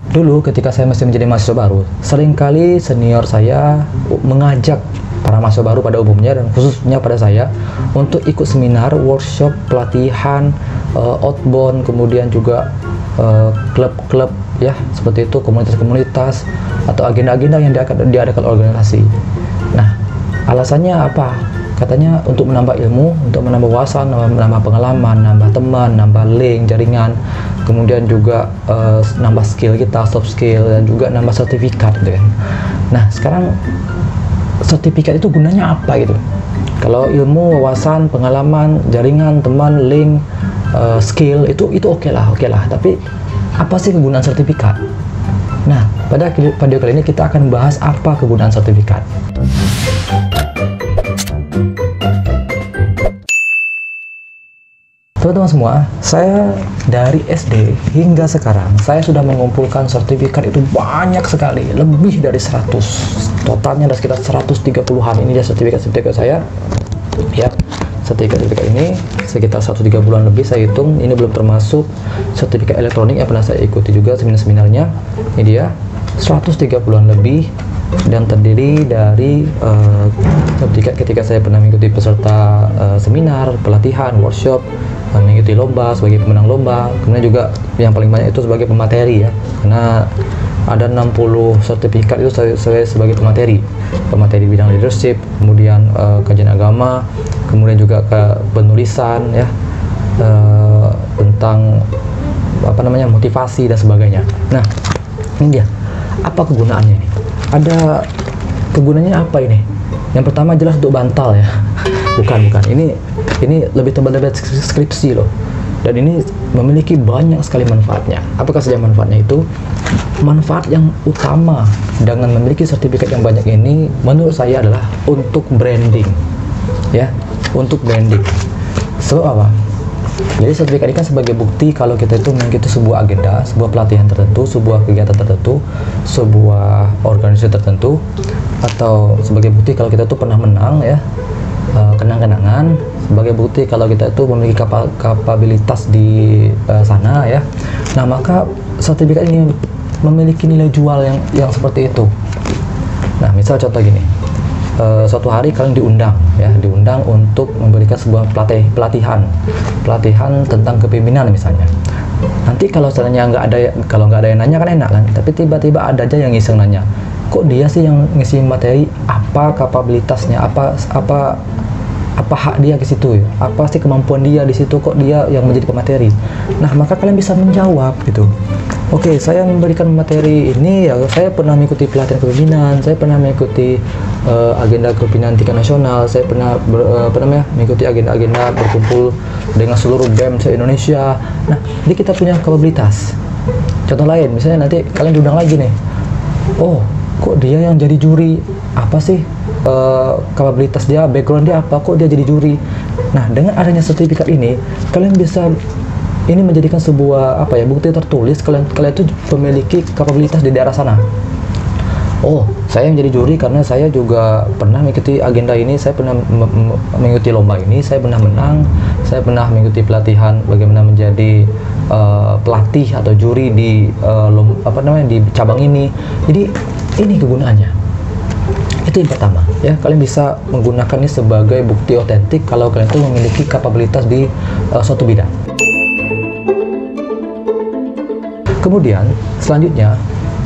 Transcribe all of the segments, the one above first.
Dulu ketika saya masih menjadi mahasiswa baru, seringkali senior saya mengajak para mahasiswa baru pada umumnya dan khususnya pada saya untuk ikut seminar, workshop, pelatihan, outbound, kemudian juga klub-klub ya, seperti itu, komunitas-komunitas atau agenda-agenda yang diadakan organisasi. Nah, alasannya apa? Katanya untuk menambah ilmu, untuk menambah wawasan, menambah pengalaman, nambah teman, nambah link, jaringan, kemudian juga nambah skill kita, soft skill, dan juga nambah sertifikat gitu kan. Nah, sekarang sertifikat itu gunanya apa gitu? Kalau ilmu, wawasan, pengalaman, jaringan, teman, link, skill itu oke lah. Tapi apa sih kegunaan sertifikat? Nah, pada video kali ini kita akan bahas apa kegunaan sertifikat. Teman-teman semua, saya dari SD hingga sekarang, saya sudah mengumpulkan sertifikat itu banyak sekali, lebih dari 100. Totalnya ada sekitar 130-an. Ini dia sertifikat saya. Ya, sertifikat ini sekitar 130-an lebih saya hitung. Ini belum termasuk sertifikat elektronik yang pernah saya ikuti juga seminar-seminarnya. Ini dia 130-an lebih dan terdiri dari sertifikat ketika saya pernah mengikuti peserta seminar, pelatihan, workshop, mengikuti lomba sebagai pemenang lomba, kemudian juga yang paling banyak itu sebagai pemateri ya, karena ada 60 sertifikat itu saya sebagai pemateri bidang leadership, kemudian kajian agama, kemudian juga ke penulisan ya, tentang apa namanya, motivasi dan sebagainya. Nah, ini dia apa kegunaannya ini. Ada kegunaannya apa ini? Yang pertama jelas untuk bantal ya. Bukan. Ini lebih tebal dari skripsi loh. Dan ini memiliki banyak sekali manfaatnya. Apakah saja manfaatnya itu? Manfaat yang utama dengan memiliki sertifikat yang banyak ini menurut saya adalah untuk branding. Ya, untuk branding. Sebab apa? Jadi sertifikat ini kan sebagai bukti kalau kita itu mengikuti sebuah agenda, sebuah pelatihan tertentu, sebuah kegiatan tertentu, sebuah organisasi tertentu, atau sebagai bukti kalau kita itu pernah menang ya, kenang-kenangan, sebagai bukti kalau kita itu memiliki kapabilitas di sana ya. Nah, maka sertifikat ini memiliki nilai jual yang seperti itu. Nah, misal contoh gini, suatu hari kalian diundang untuk memberikan sebuah pelatihan tentang kepemimpinan misalnya. Nanti kalau nggak ada yang nanya kan enak kan, tapi tiba-tiba ada aja yang iseng nanya, kok dia sih yang ngisi materi, apa kapabilitasnya, apa hak dia ke situ ya, apa sih kemampuan dia di situ, kok dia yang menjadi pemateri. Nah, maka kalian bisa menjawab gitu. Oke, saya memberikan materi ini ya, saya pernah mengikuti pelatihan kepemimpinan, saya pernah mengikuti agenda kepemimpinan tingkat nasional, saya pernah mengikuti agenda-agenda berkumpul dengan seluruh BEM se-Indonesia. Nah, jadi kita punya kapabilitas. Contoh lain, misalnya nanti kalian diundang lagi nih, oh kok dia yang jadi juri, apa sih kapabilitas dia, background dia apa, kok dia jadi juri. Nah, dengan adanya sertifikat ini, kalian bisa ini menjadikan sebuah bukti tertulis kalian itu memiliki kapabilitas di daerah sana. Oh, saya yang jadi juri karena saya juga pernah mengikuti agenda ini, saya pernah mengikuti lomba ini, saya pernah menang, saya pernah mengikuti pelatihan bagaimana menjadi pelatih atau juri di di cabang ini. Jadi ini kegunaannya. Itu yang pertama ya, kalian bisa menggunakan ini sebagai bukti otentik kalau kalian itu memiliki kapabilitas di suatu bidang. Kemudian selanjutnya,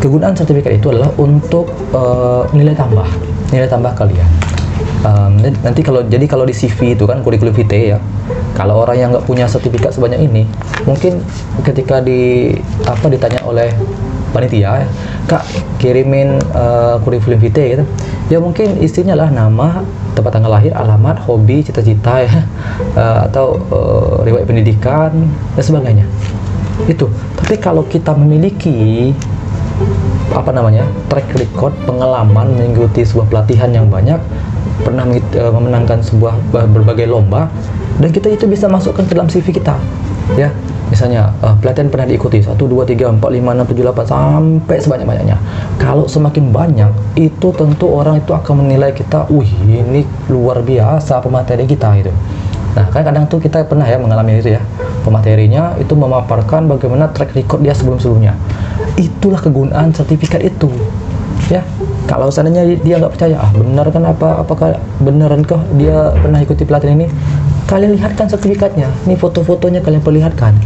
kegunaan sertifikat itu adalah untuk nilai tambah kalian. Nanti kalau di CV itu kan kurikulum vitae ya, kalau orang yang nggak punya sertifikat sebanyak ini, mungkin ketika ditanya oleh panitia, Kak kirimin kurikulum vitae gitu, ya mungkin isinya lah nama, tempat tanggal lahir, alamat, hobi, cita-cita ya, atau riwayat pendidikan dan sebagainya. Itu. Tapi kalau kita memiliki track record, pengalaman mengikuti sebuah pelatihan yang banyak, pernah memenangkan berbagai lomba, dan kita itu bisa masukkan ke dalam CV kita ya. Misalnya pelatihan pernah diikuti 1, 2, 3, 4, 5, 6, 7, 8 sampai sebanyak-banyaknya. Kalau semakin banyak, itu tentu orang itu akan menilai kita, wih ini luar biasa pemateri kita gitu. Nah, kan kadang tuh kita pernah ya mengalami itu ya, pematerinya itu memaparkan bagaimana track record dia sebelum-sebelumnya. Itulah kegunaan sertifikat itu, ya. Kalau seandainya dia nggak percaya, benar kan apakah beneran kah dia pernah ikuti pelatihan ini? Kalian lihatkan sertifikatnya, ini foto-fotonya kalian perlihatkan.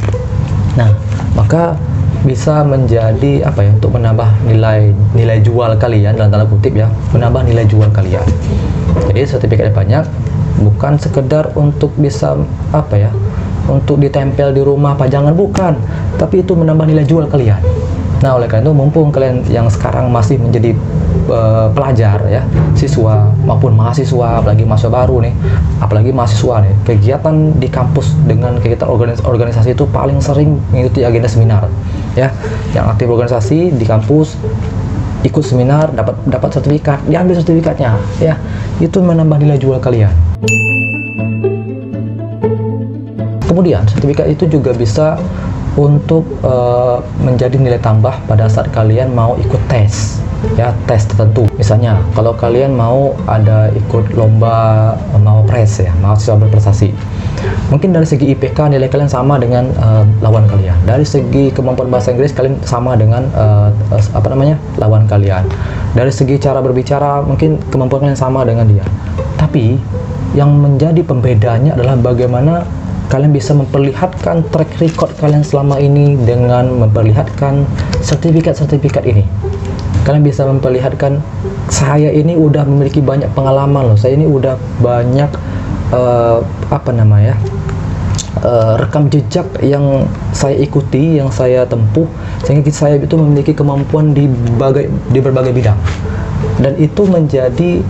Nah, maka bisa menjadi apa ya, untuk menambah nilai jual kalian, dalam tanda kutip ya, menambah nilai jual kalian. Jadi sertifikatnya banyak, bukan sekedar untuk bisa apa ya, untuk ditempel di rumah pajangan, bukan, tapi itu menambah nilai jual kalian. Nah, oleh karena itu mumpung kalian yang sekarang masih menjadi pelajar ya, siswa maupun mahasiswa, apalagi mahasiswa baru nih, apalagi mahasiswa nih, kegiatan di kampus dengan kegiatan organisasi itu paling sering mengikuti agenda seminar ya. Yang aktif organisasi di kampus, ikut seminar, dapat sertifikat, diambil sertifikatnya ya, itu menambah nilai jual kalian. Kemudian sertifikat itu juga bisa untuk menjadi nilai tambah pada saat kalian mau ikut tes ya, tes tertentu. Misalnya kalau kalian mau ada ikut lomba mau pres ya, mahasiswa berprestasi, mungkin dari segi IPK nilai kalian sama dengan lawan kalian, dari segi kemampuan bahasa Inggris kalian sama dengan lawan kalian, dari segi cara berbicara mungkin kemampuan kalian sama dengan dia. Tapi yang menjadi pembedanya adalah bagaimana kalian bisa memperlihatkan track record kalian selama ini dengan memperlihatkan sertifikat-sertifikat ini. Kalian bisa memperlihatkan, saya ini udah memiliki banyak pengalaman loh, saya ini udah banyak rekam jejak yang saya ikuti, yang saya tempuh, sehingga saya itu memiliki kemampuan di berbagai bidang. Dan itu menjadi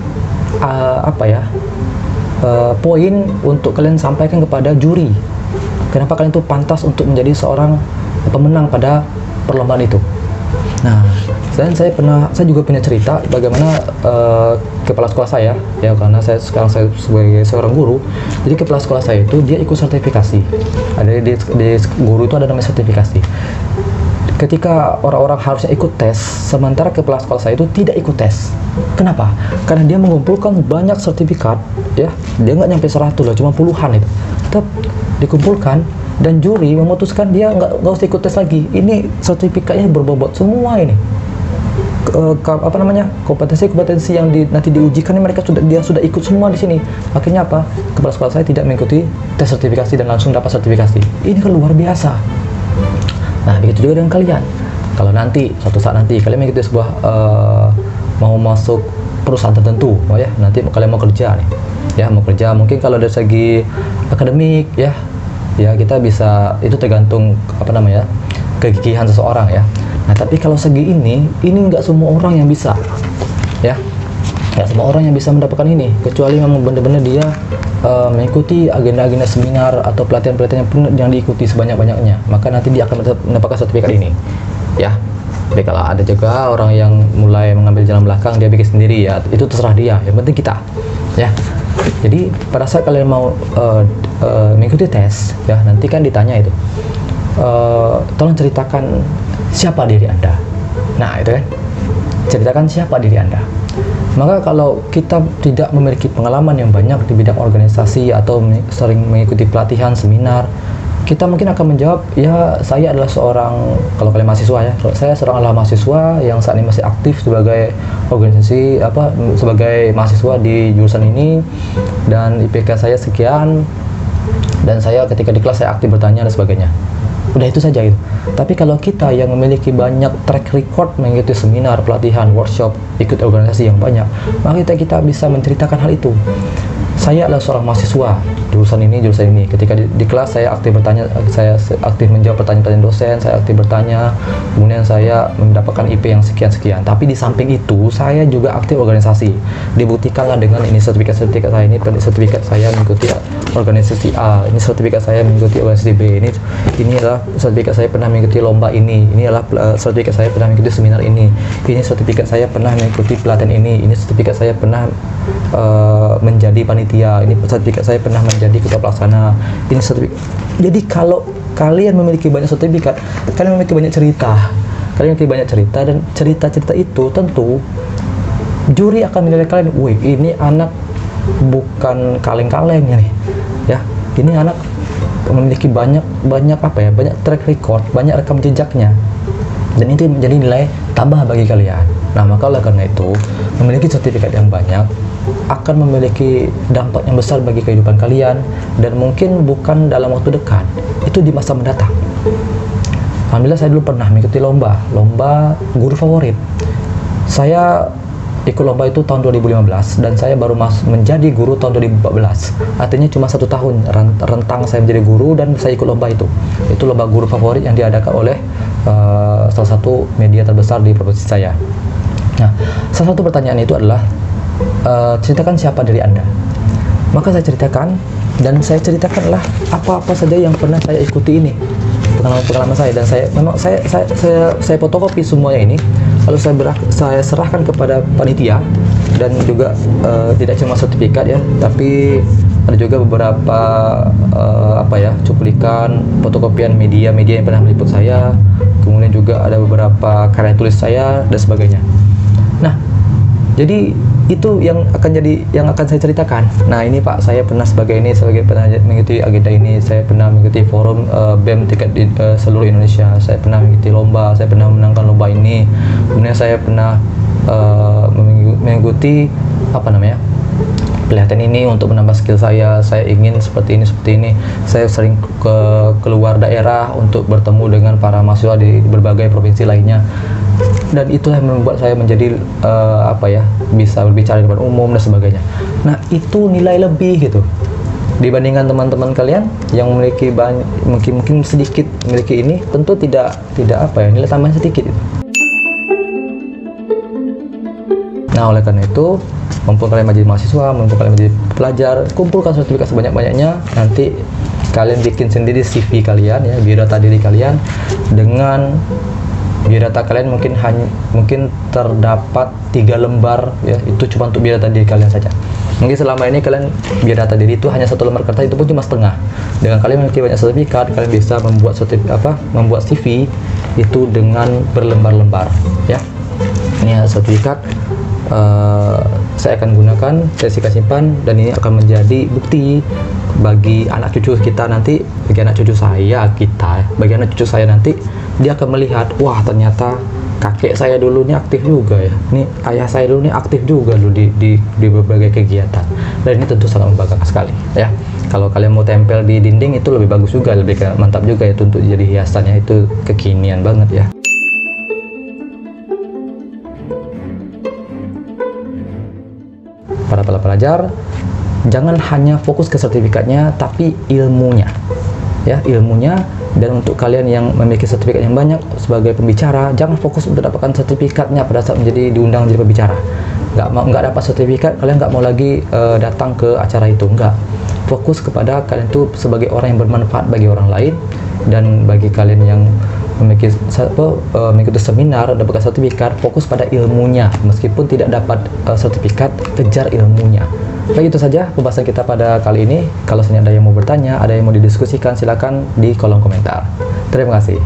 poin untuk kalian sampaikan kepada juri. Kenapa kalian itu pantas untuk menjadi seorang pemenang pada perlombaan itu. Nah, saya juga punya cerita bagaimana kepala sekolah saya ya, karena sekarang saya sebagai seorang guru. Jadi kepala sekolah saya itu dia ikut sertifikasi. Ada di guru itu ada namanya sertifikasi. Ketika orang-orang harusnya ikut tes, sementara kepala sekolah saya itu tidak ikut tes. Kenapa? Karena dia mengumpulkan banyak sertifikat ya, dia nggak nyampe 100 loh, cuma puluhan itu. Tetap dikumpulkan dan juri memutuskan dia nggak usah ikut tes lagi. Ini sertifikatnya berbobot semua ini. Kompetensi yang nanti diujikan ini dia sudah ikut semua di sini. Akhirnya apa? Kepala sekolah saya tidak mengikuti tes sertifikasi dan langsung dapat sertifikasi. Ini kan luar biasa. Nah, begitu juga dengan kalian. Kalau nanti suatu saat nanti kalian mengikuti sebuah mau masuk perusahaan tertentu, ya, nanti kalian mau kerja nih. Ya, mau kerja mungkin kalau dari segi akademik ya kita bisa, itu tergantung kegigihan seseorang ya. Nah, tapi kalau segi ini nggak semua orang yang bisa ya, nggak semua orang yang bisa mendapatkan ini, kecuali memang benar-benar dia mengikuti agenda-agenda seminar atau pelatihan-pelatihan yang diikuti sebanyak-banyaknya, maka nanti dia akan mendapatkan sertifikat ini ya. Tapi kalau ada juga orang yang mulai mengambil jalan belakang, dia bikin sendiri ya, itu terserah dia, yang penting kita ya. Jadi pada saat kalian mau mengikuti tes ya, nanti kan ditanya itu, tolong ceritakan siapa diri Anda. Nah, itu kan, ceritakan siapa diri Anda. Maka kalau kita tidak memiliki pengalaman yang banyak di bidang organisasi atau sering mengikuti pelatihan, seminar, kita mungkin akan menjawab, ya saya adalah seorang, kalau kalian mahasiswa ya, saya adalah mahasiswa yang saat ini masih aktif sebagai organisasi sebagai mahasiswa di jurusan ini, dan IPK saya sekian, dan saya ketika di kelas saya aktif bertanya dan sebagainya. Udah itu saja itu. Tapi kalau kita yang memiliki banyak track record mengikuti seminar, pelatihan, workshop, ikut organisasi yang banyak, maka kita bisa menceritakan hal itu. Saya adalah seorang mahasiswa jurusan ini. Ketika di kelas saya aktif bertanya, saya aktif menjawab pertanyaan dosen, saya aktif bertanya, kemudian saya mendapatkan IP yang sekian-sekian. Tapi di samping itu saya juga aktif organisasi. Dibuktikanlah dengan ini sertifikat saya, ini sertifikat saya mengikuti organisasi A, ini sertifikat saya mengikuti organisasi B, ini adalah sertifikat saya pernah mengikuti lomba ini adalah sertifikat saya pernah mengikuti seminar ini sertifikat saya pernah mengikuti pelatihan ini sertifikat saya pernah menjadi panitia, ini sertifikat saya pernah menjadi ketua pelaksana, ini sertifikat. Jadi kalau kalian memiliki banyak sertifikat, kalian memiliki banyak cerita, dan cerita-cerita itu tentu juri akan menilai kalian, wih ini anak bukan kaleng-kaleng nih ya, ini anak memiliki banyak track record, banyak rekam jejaknya dan itu menjadi nilai tambah bagi kalian. Nah, maka oleh karena itu, memiliki sertifikat yang banyak akan memiliki dampak yang besar bagi kehidupan kalian, dan mungkin bukan dalam waktu dekat, itu di masa mendatang. Alhamdulillah saya dulu pernah mengikuti lomba guru favorit. Saya ikut lomba itu tahun 2015 dan saya baru menjadi guru tahun 2014. Artinya cuma 1 tahun rentang saya menjadi guru dan saya ikut lomba itu. Itu lomba guru favorit yang diadakan oleh salah satu media terbesar di provinsi saya. Nah, salah satu pertanyaan itu adalah ceritakan siapa diri Anda. Maka saya ceritakan, dan saya ceritakanlah apa-apa saja yang pernah saya ikuti ini, pengalaman saya, dan saya fotokopi semuanya ini, lalu saya serahkan kepada panitia, dan juga tidak cuma sertifikat ya, tapi ada juga beberapa cuplikan fotokopian media yang pernah meliput saya, kemudian juga ada beberapa karya tulis saya dan sebagainya. Nah, jadi itu yang akan saya ceritakan. Nah, ini Pak, saya pernah pernah mengikuti agenda ini, saya pernah mengikuti forum BEM tingkat di seluruh Indonesia, saya pernah mengikuti lomba, saya pernah memenangkan lomba ini, kemudian saya pernah mengikuti pelatihan ini untuk menambah skill saya ingin seperti ini, saya sering keluar daerah untuk bertemu dengan para mahasiswa di berbagai provinsi lainnya, dan itulah yang membuat saya menjadi bisa berbicara di depan umum dan sebagainya. Nah, itu nilai lebih gitu dibandingkan teman-teman kalian yang memiliki mungkin sedikit memiliki ini, tentu tidak nilai tambahan sedikit itu. Nah, oleh karena itu, mumpung kalian menjadi mahasiswa, mumpung kalian menjadi pelajar, kumpulkan sertifikat sebanyak-banyaknya. Nanti kalian bikin sendiri CV kalian ya, biodata diri kalian. Dengan biodata kalian mungkin terdapat 3 lembar ya, itu cuma untuk biodata diri kalian saja. Mungkin selama ini kalian biodata diri itu hanya 1 lembar kertas, itu pun cuma setengah. Dengan kalian memiliki banyak sertifikat, kalian bisa membuat CV itu dengan berlembar-lembar ya. Ini sertifikat saya akan gunakan, saya simpan, dan ini akan menjadi bukti bagi anak cucu kita nanti, bagi anak cucu saya nanti, dia akan melihat, wah ternyata kakek saya dulu ini aktif juga ya, ini ayah saya dulu ini aktif juga dulu di berbagai kegiatan, dan ini tentu sangat membanggakan sekali ya. Kalau kalian mau tempel di dinding itu lebih bagus juga, lebih mantap juga ya, untuk jadi hiasannya, itu kekinian banget ya. Para pelajar, jangan hanya fokus ke sertifikatnya, tapi ilmunya ya, ilmunya. Dan untuk kalian yang memiliki sertifikat yang banyak sebagai pembicara, jangan fokus untuk dapatkan sertifikatnya pada saat diundang menjadi pembicara. Nggak dapat sertifikat, kalian nggak mau lagi datang ke acara itu. Nggak, fokus kepada kalian itu sebagai orang yang bermanfaat bagi orang lain. Dan bagi kalian yang mengikuti seminar, dapatkan sertifikat, fokus pada ilmunya. Meskipun tidak dapat sertifikat, kejar ilmunya. Baik, itu saja pembahasan kita pada kali ini. Kalau ada yang mau bertanya, ada yang mau didiskusikan, silakan di kolom komentar. Terima kasih.